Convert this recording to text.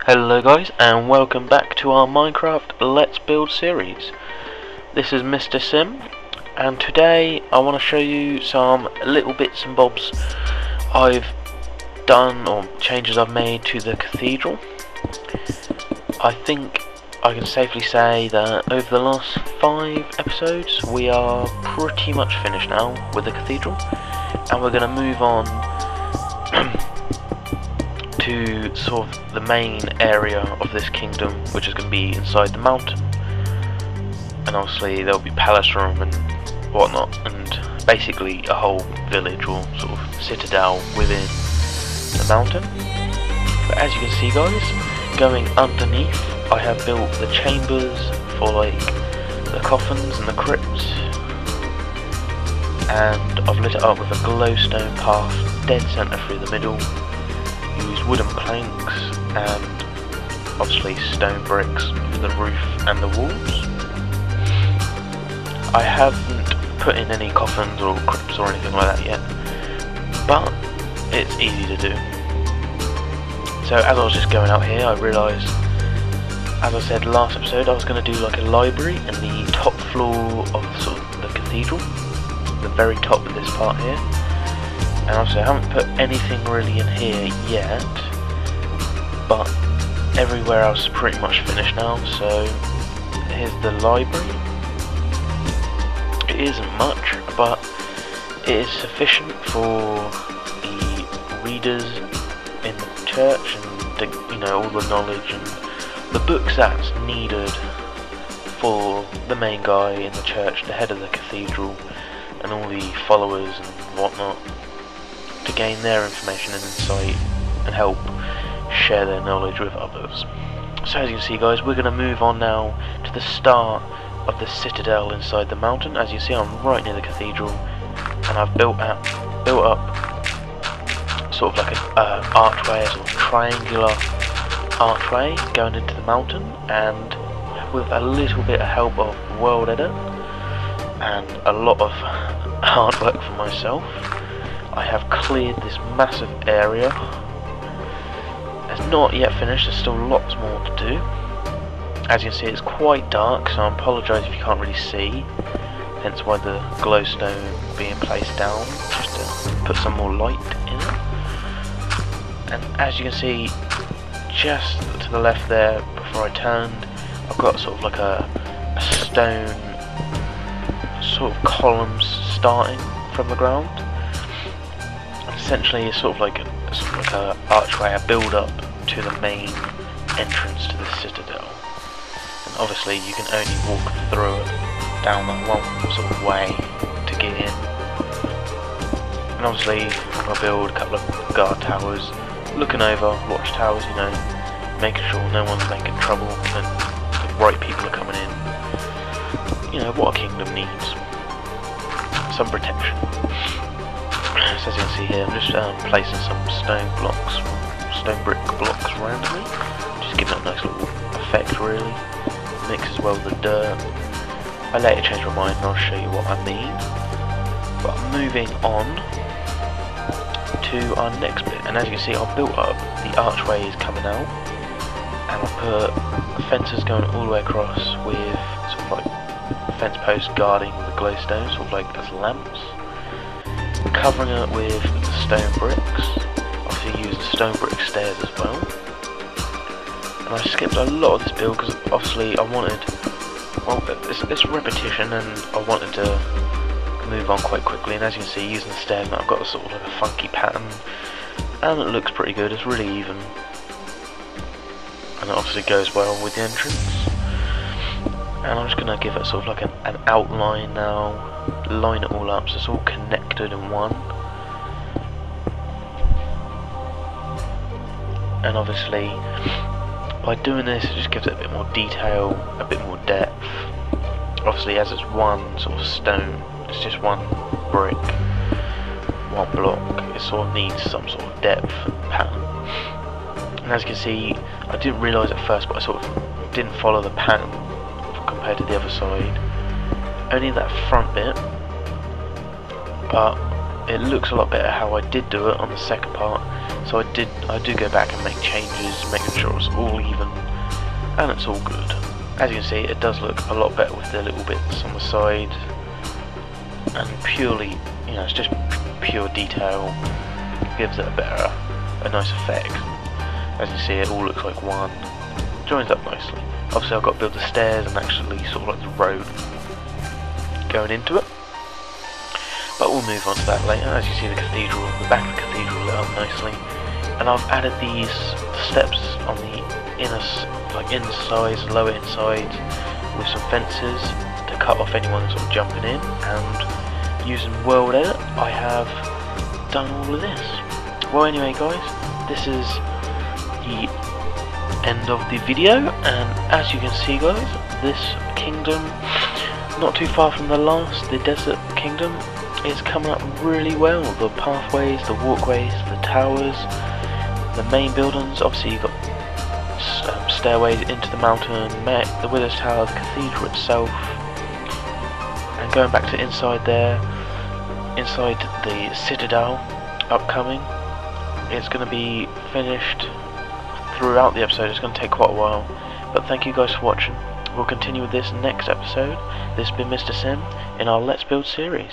Hello guys, and welcome back to our Minecraft Let's Build series. This is Mr. Sim, and today I want to show you some little bits and bobs I've done, or changes I've made to the cathedral. I think I can safely say that over the last 5 episodes we are pretty much finished now with the cathedral, and we're going to move on to sort of the main area of this kingdom, which is going to be inside the mountain. And obviously there'll be palace room and whatnot, and basically a whole village or sort of citadel within the mountain. But as you can see guys, going underneath I have built the chambers for like the coffins and the crypts, and I've lit it up with a glowstone path dead centre through the middle. Used wooden planks and obviously stone bricks for the roof and the walls. I haven't put in any coffins or crypts or anything like that yet, but it's easy to do. So as I was just going out here, I realised, as I said last episode, I was going to do like a library in the top floor of sort of the cathedral, the very top of this part here. And obviously I haven't put anything really in here yet, but everywhere else is pretty much finished now. So here's the library. It isn't much, but it is sufficient for the readers in the church and all the knowledge and the books that's needed for the main guy in the church, the head of the cathedral, and all the followers and whatnot, to gain their information and insight and help share their knowledge with others. So as you can see guys, we're going to move on now to the start of the citadel inside the mountain. As you see, I'm right near the cathedral, and I've built up sort of like an archway, a sort of triangular archway going into the mountain, and with a little bit of help of World Edit and a lot of hard work from myself, I have cleared this massive area. It's not yet finished, there's still lots more to do. As you can see, it's quite dark, so I apologise if you can't really see, hence why the glowstone being placed down, just to put some more light in it. And as you can see, just to the left there, before I turned, I've got sort of like a stone sort of columns starting from the ground. Essentially, it's sort of like a archway, a build up to the main entrance to the citadel. And obviously, you can only walk through it down that one sort of way to get in. And obviously, I'm going to build a couple of guard towers, looking over watchtowers, making sure no one's making trouble and the right people are coming in. What a kingdom needs. Some protection. So as you can see here, I'm just placing some stone brick blocks randomly, just giving it a nice little effect really, mixes well with the dirt. I later change my mind and I'll show you what I mean. But moving on to our next bit, and as you can see, I've built up, the archway is coming out, and I've put fences going all the way across with sort of like fence posts guarding the glowstone, sort of like as lamps. Covering it with the stone bricks. Obviously use the stone brick stairs as well. And I skipped a lot of this build because obviously I wanted, it's repetition, and I wanted to move on quite quickly. And as you can see, using the stairs now, I've got a sort of like a funky pattern, and it looks pretty good. It's really even, and it obviously goes well with the entrance. And I'm just going to give it sort of like an outline now, line it all up so it's all connected in one. And obviously by doing this, it just gives it a bit more detail, a bit more depth. Obviously as it's one sort of stone, it's just one brick, one block, it sort of needs some sort of depth and pattern. And as you can see, I didn't realise at first, but I sort of didn't follow the pattern compared to the other side, only that front bit, but it looks a lot better how I did do it on the second part. So I do go back and make changes, making sure it's all even, and it's all good. As you can see, it does look a lot better with the little bits on the side, and purely, you know, it's just pure detail, gives it a nice effect. As you see, it all looks like one, joins up nicely. Obviously I've got to build the stairs and actually sort of like the road going into it, but we'll move on to that later. As you see, the cathedral, the back of the cathedral lit up nicely, and I've added these steps on the inner, like insides, lower insides, with some fences to cut off anyone sort of jumping in, and using World Edit I have done all of this. Well, anyway guys, this is the end of the video, and as you can see guys, this kingdom, not too far from the last, the desert kingdom, is coming up really well. The pathways, the walkways, the towers, the main buildings. Obviously you've got stairways into the mountain, the Widow's Tower, the cathedral itself, and going back to inside there, inside the Citadel upcoming. It's going to be finished throughout the episode. It's going to take quite a while, but thank you guys for watching. We'll continue with this next episode. This has been Mr. Sim in our Let's Build series.